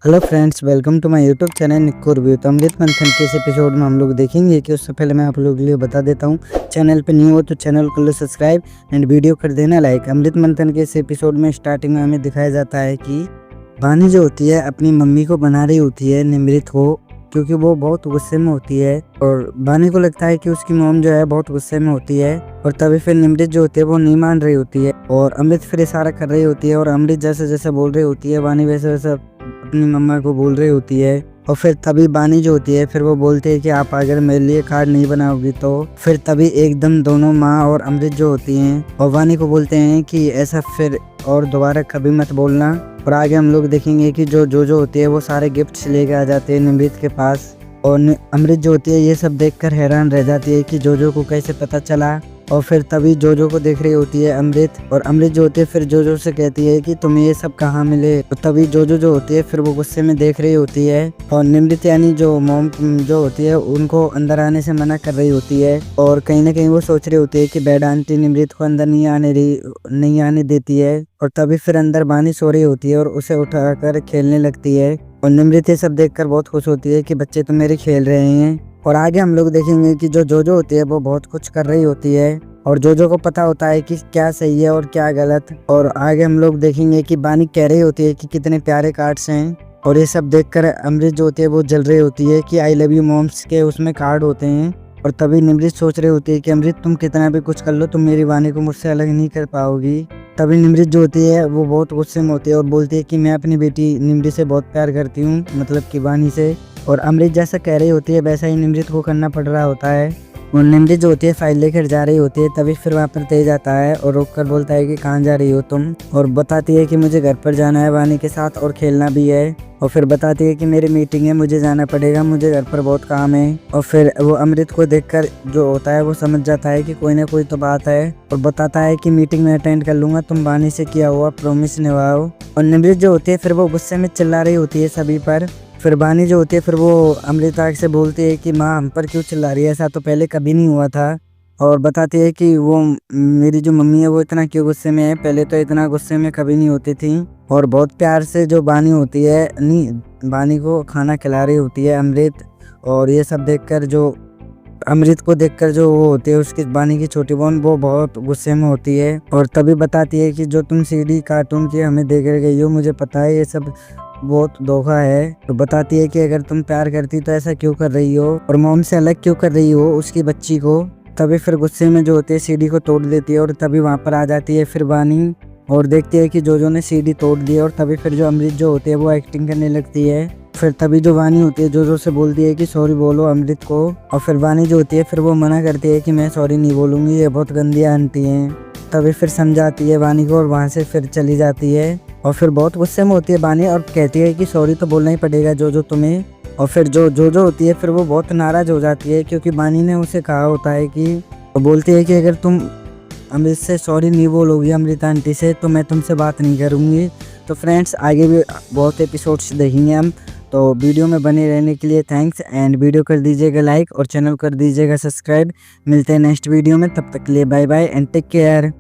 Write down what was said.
Hello friends, welcome to my YouTube channel Nikku review. तो अमृत मंथन के इस एपिसोड में हम लोग देखेंगे कि उससे पहले मैं आप लोगों के लिए बता देता हूँ, चैनल पे न्यू हो तो चैनल को लो सब्सक्राइब एंड वीडियो कर देना लाइक। अमृत मंथन के इस एपिसोड में स्टार्टिंग में हमें दिखाया जाता है कि वानी जो होती है अपनी मम्मी को बना रही होती है निमृत को, क्योंकि वो बहुत गुस्से में होती है और वानी को लगता है कि उसकी मॉम जो है बहुत गुस्से में होती है। और तभी फिर निमृत जो होती है वो नहीं मान रही होती है और अमृत फिर इशारा कर रही होती है और अमृत जैसे जैसे बोल रही होती है वानी वैसे वैसे अपनी मम्मा को बोल रही होती है। और फिर तभी वानी जो होती है फिर वो बोलते हैं कि आप अगर मेरे लिए कार्ड नहीं बनाओगी तो फिर तभी एकदम दोनों माँ और अमृत जो होती हैं और वानी को बोलते हैं कि ऐसा फिर और दोबारा कभी मत बोलना। और आगे हम लोग देखेंगे कि जो होती है वो सारे गिफ्ट्स लेके आ जाते हैं निमृत के पास और अमृत जो होती है ये सब देखकर हैरान रह जाती है कि जो को कैसे पता चला। और फिर तभी जो को देख रही होती है अमृत और अमृत जो होती है फिर जो से कहती है कि तुम्हें ये सब कहाँ मिले। तो तभी जो होती है फिर वो गुस्से में देख रही होती है और निमृत यानी जो मॉम जो होती है उनको अंदर आने से मना कर रही होती है और कहीं ना कहीं वो सोच रही होती है कि बैड आंटी निमृत को अंदर नहीं आने देती है। और तभी फिर अंदर वानी सो रही होती है और उसे उठाकर खेलने लगती है और निमृत ये सब देखकर बहुत खुश होती है कि बच्चे तो मेरे खेल रहे हैं। और आगे हम लोग देखेंगे कि जो होती है वो बहुत कुछ कर रही होती है और जो को पता होता है कि क्या सही है और क्या गलत। और आगे हम लोग देखेंगे कि वानी कह रही होती है कि कितने प्यारे कार्ड्स हैं और ये सब देखकर अमृत जो होती है वो जल रही होती है कि आई लव यू मॉम्स के उसमें कार्ड होते हैं। और तभी निमृत सोच रही होती है कि अमृत तुम कितना भी कुछ कर लो तुम मेरी वानी को मुझसे अलग नहीं कर पाओगी। तभी निमृत जो होती है वो बहुत गुस्से में होती है और बोलती है कि मैं अपनी बेटी निमृत से बहुत प्यार करती हूँ, मतलब कि वानी से। और अमृत जैसा कह रही होती है वैसा ही निमृत को करना पड़ रहा होता है और निमृत जो होती है फाइल लेकर जा रही होती है। तभी फिर वहाँ पर तेज आता है और रोक कर बोलता है कि कहाँ जा रही हो तुम, और बताती है कि मुझे घर पर जाना है वानी के साथ और खेलना भी है। और फिर बताती है कि मेरी मीटिंग है, मुझे जाना पड़ेगा, मुझे घर पर बहुत काम है। और फिर वो अमृत को देखकर जो होता है वो समझ जाता है कि कोई ना कोई तो बात है और बताता है कि मीटिंग में अटेंड कर लूंगा, तुम वानी से किया हुआ प्रॉमिस निभाओ। और निमृत जो होती है फिर वो गुस्से में चिल्ला रही होती है सभी पर। फिर वानी जो होती है फिर वो अमृता से बोलती है कि माँ हम पर क्यों चिल्ला रही है, ऐसा तो पहले कभी नहीं हुआ था। और बताती है कि वो मेरी जो मम्मी है वो इतना क्यों गुस्से में है, पहले तो इतना गुस्से में कभी नहीं होती थी। और बहुत प्यार से जो वानी होती है नहीं वानी को खाना खिला रही होती है अमृत। और ये सब देखकर जो अमृत को देखकर जो वो होती है उसकी वानी की छोटी बहन वो बहुत गुस्से में होती है और तभी बताती है कि जो तुम सीडी कार्टून की हमें दे कर गई हो मुझे पता है ये सब बहुत धोखा है। तो बताती है कि अगर तुम प्यार करती तो ऐसा क्यों कर रही हो और मॉम से अलग क्यों कर रही हो उसकी बच्ची को। तभी फिर गुस्से में जो होती है सीडी को तोड़ देती है और तभी वहाँ पर आ जाती है फिर वानी और देखती है कि जो ने सीडी तोड़ दी है। और तभी फिर जो अमृत जो होती है वो एक्टिंग करने लगती है। फिर तभी जो वानी होती है जो से बोलती है कि सॉरी बोलो अमृत को। और फिर वानी जो होती है फिर वो मना करती है कि मैं सॉरी नहीं बोलूँगी, ये बहुत गंदी आंटी हैं। तभी फिर समझाती है वानी को और वहाँ से फिर चली जाती है। और फिर बहुत गुस्से में होती है वानी और कहती है कि सॉरी तो बोलना ही पड़ेगा जो तुम्हें। और फिर जो होती है फिर वो बहुत नाराज हो जाती है क्योंकि वानी ने उसे कहा होता है कि वो बोलती है कि अगर तुम अमृत से सॉरी नहीं बोलोगी अमृता आंटी से तो मैं तुमसे बात नहीं करूँगी। तो फ्रेंड्स आगे भी बहुत एपिसोड्स देखेंगे हम, तो वीडियो में बने रहने के लिए थैंक्स एंड वीडियो कर दीजिएगा लाइक और चैनल कर दीजिएगा सब्सक्राइब। मिलते हैं नेक्स्ट वीडियो में, तब तक के लिए bye bye and take care.